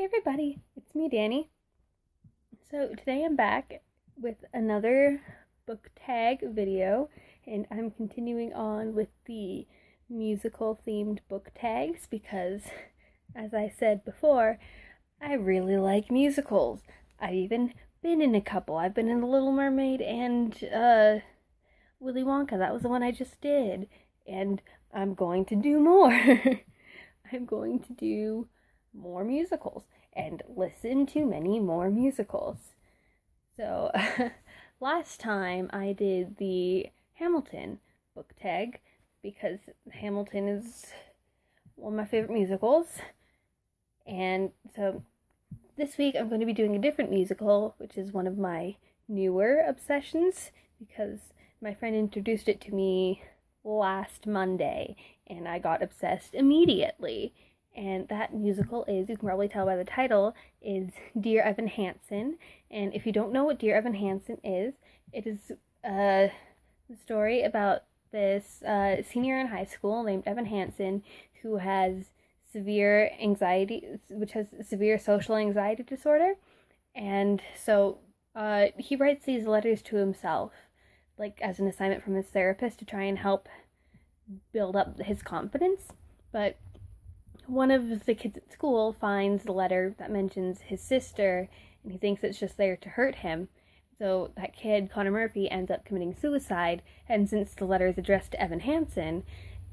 Hey everybody, it's me, Danny. So today I'm back with another book tag video, and I'm continuing on with the musical themed book tags because, as I said before, I really like musicals. I've even been in a couple. I've been in The Little Mermaid and Willy Wonka. That was the one I just did, and I'm going to do more. I'm going to do more musicals and listen to many more musicals. So, last time I did the Hamilton book tag because Hamilton is one of my favorite musicals. And so this week I'm going to be doing a different musical, which is one of my newer obsessions because my friend introduced it to me last Monday and I got obsessed immediately. And that musical is, you can probably tell by the title, is Dear Evan Hansen. And if you don't know what Dear Evan Hansen is, it is a story about this senior in high school named Evan Hansen who has severe anxiety, which has severe social anxiety disorder. And so he writes these letters to himself, like as an assignment from his therapist to try and help build up his confidence. But one of the kids at school finds the letter that mentions his sister, and he thinks it's just there to hurt him. So that kid, Connor Murphy, ends up committing suicide, and since the letter is addressed to Evan Hansen,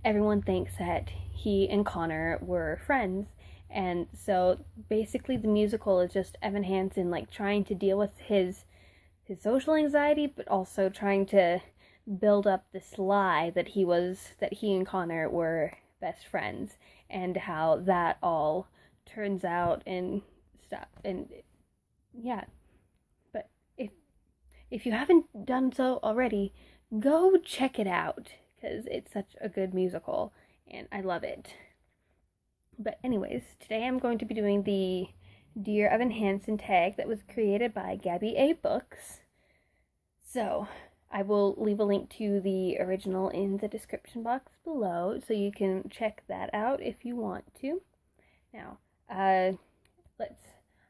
everyone thinks that he and Connor were friends. And so basically the musical is just Evan Hansen like trying to deal with his social anxiety, but also trying to build up this lie that he and Connor were best friends, and how that all turns out and stuff. And yeah, but if you haven't done so already, go check it out because it's such a good musical and I love it. But anyways, today I'm going to be doing the Dear Evan Hansen tag that was created by Gabby A. Books. So I will leave a link to the original in the description box below so you can check that out if you want to. Now, let's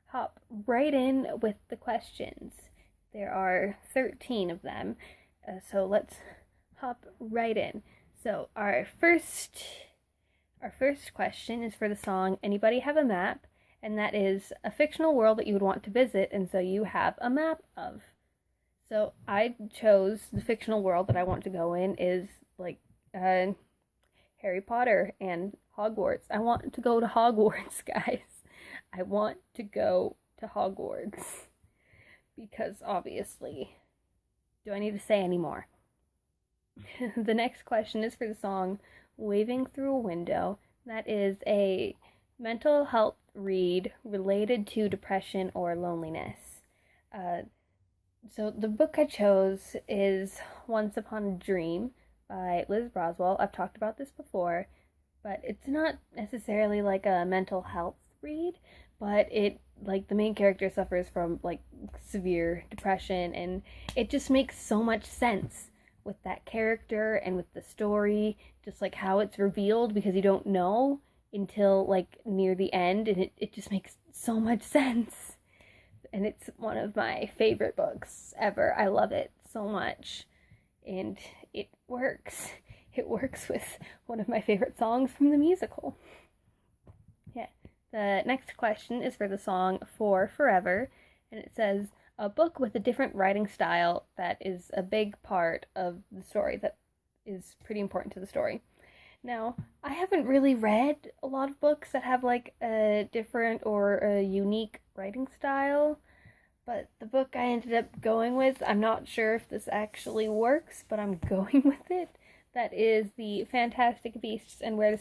hop right in with the questions. There are 13 of them, so let's hop right in. So our first question is for the song Anybody Have a Map? And that is a fictional world that you would want to visit, and so you have a map of. So I chose the fictional world that I want to go in is like Harry Potter and Hogwarts. I want to go to Hogwarts, guys. I want to go to Hogwarts because obviously, do I need to say any more? The next question is for the song Waving Through a Window. That is a mental health read related to depression or loneliness. So the book I chose is Once Upon a Dream by Liz Broswell. I've talked about this before, but it's not necessarily like a mental health read, but it like the main character suffers from like severe depression, and it just makes so much sense with that character and with the story, just like how it's revealed because you don't know until like near the end, and it just makes so much sense. And it's one of my favorite books ever. I love it so much. And it works. It works with one of my favorite songs from the musical. Yeah. The next question is for the song For Forever. And it says, a book with a different writing style that is a big part of the story, that is pretty important to the story. Now, I haven't really read a lot of books that have like a different or a unique writing style, but the book I ended up going with, I'm not sure if this actually works, but I'm going with it. That is The Fantastic Beasts and Where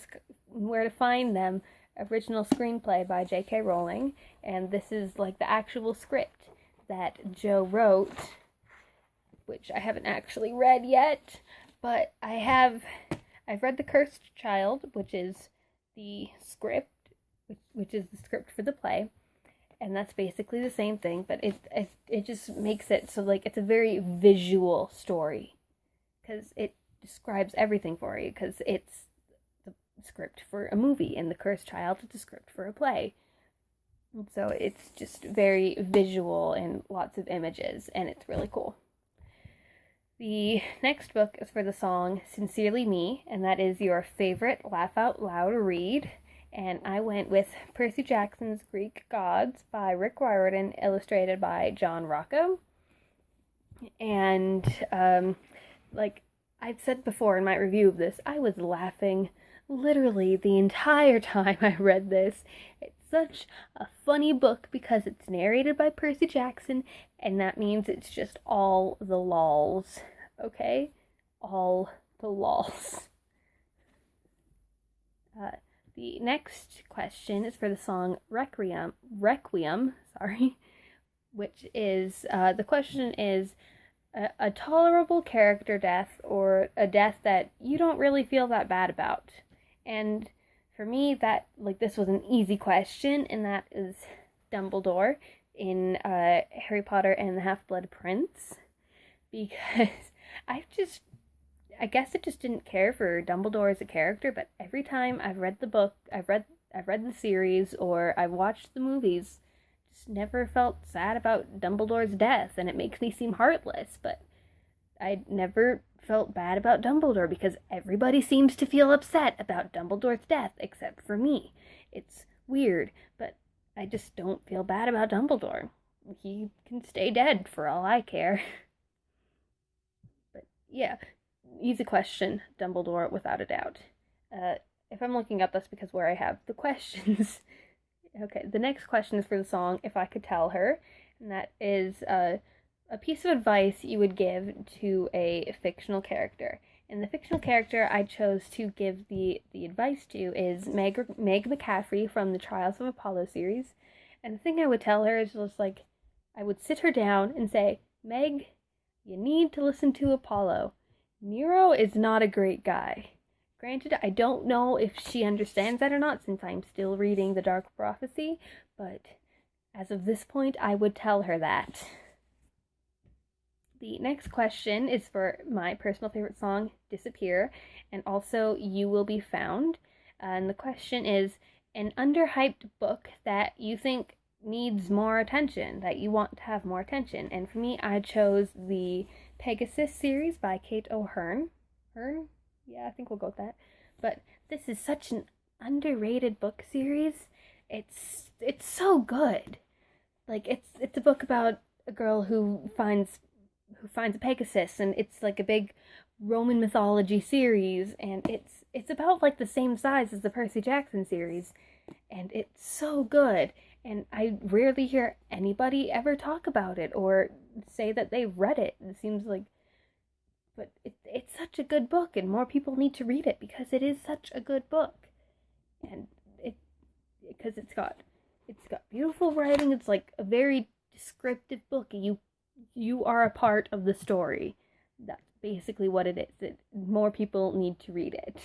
to Find Them, original screenplay by J.K. Rowling, and this is like the actual script that Joe wrote, which I haven't actually read yet, but I've read The Cursed Child, which is the script, which is the script for the play, and that's basically the same thing, but it just makes it so like it's a very visual story because it describes everything for you because it's the script for a movie, and The Cursed Child is the script for a play. And so it's just very visual and lots of images, and it's really cool. The next book is for the song Sincerely Me, and that is your favorite laugh out loud read. And I went with Percy Jackson's Greek Gods by Rick Riordan, illustrated by John Rocco. And like I've said before in my review of this, I was laughing literally the entire time I read this. It's such a funny book because it's narrated by Percy Jackson, and that means it's just all the lols, okay? All the lols. The next question is for the song Requiem, which is, the question is, a tolerable character death or a death that you don't really feel that bad about. And for me, that, this was an easy question, and that is Dumbledore in Harry Potter and the Half-Blood Prince, because I guess I just didn't care for Dumbledore as a character, but every time I've read the book, I've read the series, or I've watched the movies, just never felt sad about Dumbledore's death, and it makes me seem heartless, but I never felt bad about Dumbledore because everybody seems to feel upset about Dumbledore's death except for me. It's weird, but I just don't feel bad about Dumbledore. He can stay dead for all I care. But yeah, easy question, Dumbledore, without a doubt. If I'm looking up, that's because where I have the questions. Okay, the next question is for the song If I Could Tell Her, and that is a piece of advice you would give to a fictional character. And the fictional character I chose to give the advice to is Meg McCaffrey from the Trials of Apollo series. And the thing I would tell her is just I would sit her down and say, Meg, you need to listen to Apollo. Nero is not a great guy. Granted, I don't know if she understands that or not since I'm still reading The Dark Prophecy, but as of this point, I would tell her that. The next question is for my personal favorite song, Disappear, and also You Will Be Found. And the question is, an underhyped book that you think needs more attention, that you want to have more attention. And for me, I chose the Pegasus series by Kate O'Hearn. Yeah, I think we'll go with that. But this is such an underrated book series. It's so good. It's a book about a girl who finds a Pegasus, and it's a big Roman mythology series, and it's about the same size as the Percy Jackson series, and it's so good. And I rarely hear anybody ever talk about it or say that they've read it. It seems but it's such a good book, and more people need to read it because it is such a good book. And because it's got beautiful writing. It's a very descriptive book. You are a part of the story. That's basically what it is. More people need to read it.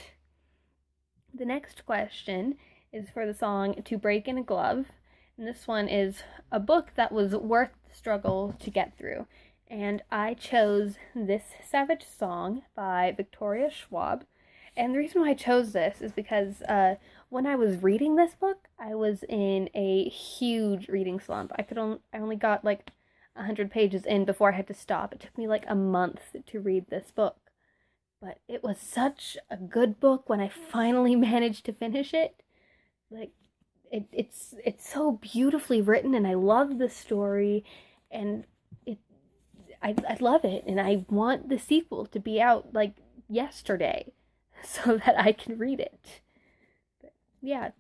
The next question is for the song To Break in a Glove. And this one is a book that was worth the struggle to get through. And I chose This Savage Song by Victoria Schwab. And the reason why I chose this is because when I was reading this book, I was in a huge reading slump. I only got 100 pages in before I had to stop. It took me a month to read this book. But it was such a good book when I finally managed to finish it. It's so beautifully written, and I love the story, and I love it, and I want the sequel to be out yesterday so that I can read it. But yeah,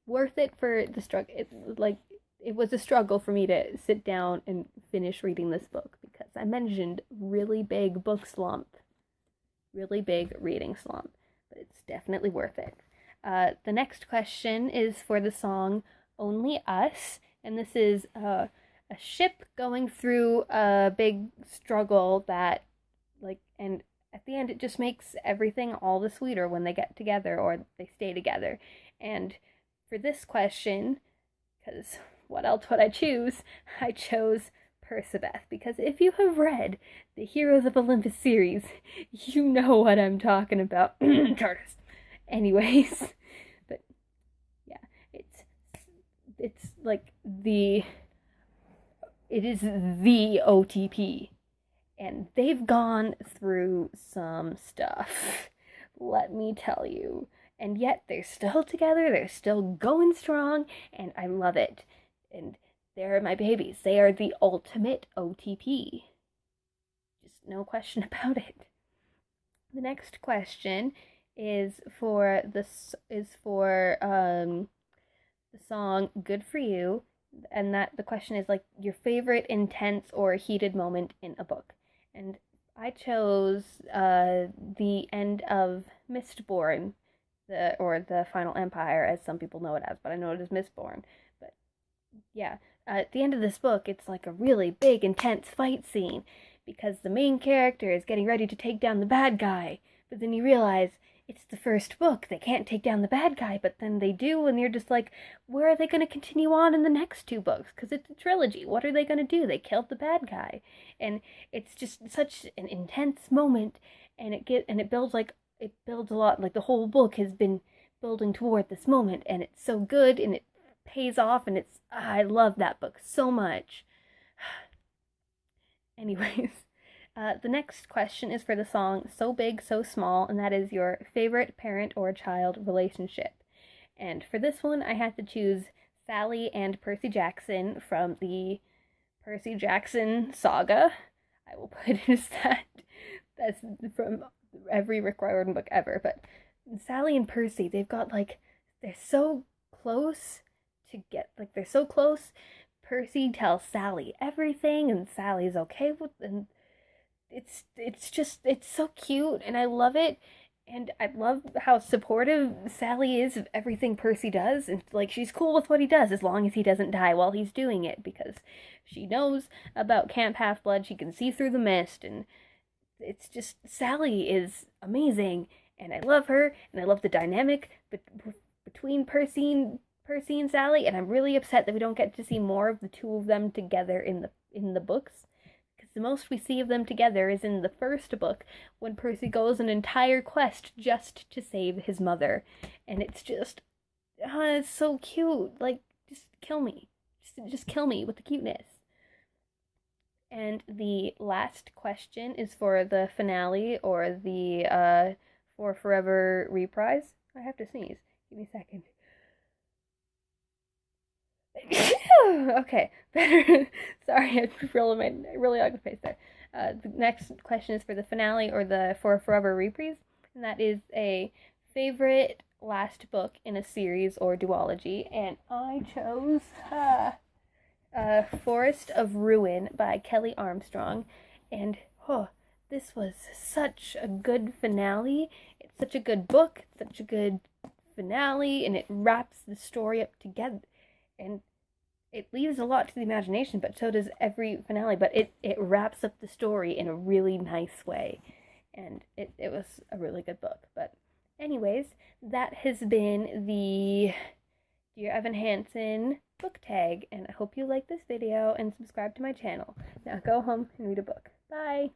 worth it for the struggle. It was a struggle for me to sit down and finish reading this book because I mentioned really big book slump, really big reading slump, but it's definitely worth it. The next question is for the song Only Us, and this is a ship going through a big struggle that, and at the end it just makes everything all the sweeter when they get together or they stay together. And for this question, because what else would I choose? I chose Persebeth, because if you have read the Heroes of Olympus series, you know what I'm talking about. Tartarus. Anyways, but yeah, it's like it is the OTP. And they've gone through some stuff, let me tell you. And yet they're still together, they're still going strong, and I love it. And they're my babies. They are the ultimate OTP. Just no question about it. The next question is for the song "Good for You," and that the question is like your favorite intense or heated moment in a book. And I chose the end of Mistborn, the Final Empire, as some people know it as, but I know it as Mistborn. But yeah, at the end of this book, it's like a really big, intense fight scene because the main character is getting ready to take down the bad guy, but then you realize it's the first book. They can't take down the bad guy, but then they do, and you're just like, where are they going to continue on in the next two books? Because it's a trilogy. What are they going to do? They killed the bad guy, and it's just such an intense moment, and it builds a lot. Like the whole book has been building toward this moment, and it's so good, and it pays off, and I love that book so much. Anyways. The next question is for the song So Big, So Small, and that is your favorite parent or child relationship. And for this one, I had to choose Sally and Percy Jackson from the Percy Jackson saga. I will put it as that. That's from every Rick Riordan book ever. But Sally and Percy, they're so close they're so close. Percy tells Sally everything, and Sally's okay with and it's so cute, and I love it, and I love how supportive Sally is of everything Percy does, and like she's cool with what he does as long as he doesn't die while he's doing it, because she knows about Camp Half-Blood, she can see through the mist, and it's just, Sally is amazing, and I love her, and I love the dynamic between Percy and Sally, and I'm really upset that we don't get to see more of the two of them together in the books. The most we see of them together is in the first book, when Percy goes an entire quest just to save his mother. And it's just, it's so cute. Like, just kill me. Just kill me with the cuteness. And the last question is for the finale, or the For Forever reprise. I have to sneeze. Give me a second. Okay, better. Sorry, I made a really ugly face there. The next question is for the finale, or the For Forever reprise, and that is a favorite last book in a series or duology, and I chose Forest of Ruin by Kelly Armstrong, and this was such a good finale. It's such a good book, such a good finale, and it wraps the story up together. And it leaves a lot to the imagination, but so does every finale, but it wraps up the story in a really nice way, and it was a really good book. But anyways, that has been the Dear Evan Hansen book tag, and I hope you like this video and subscribe to my channel. Now go home and read a book. Bye!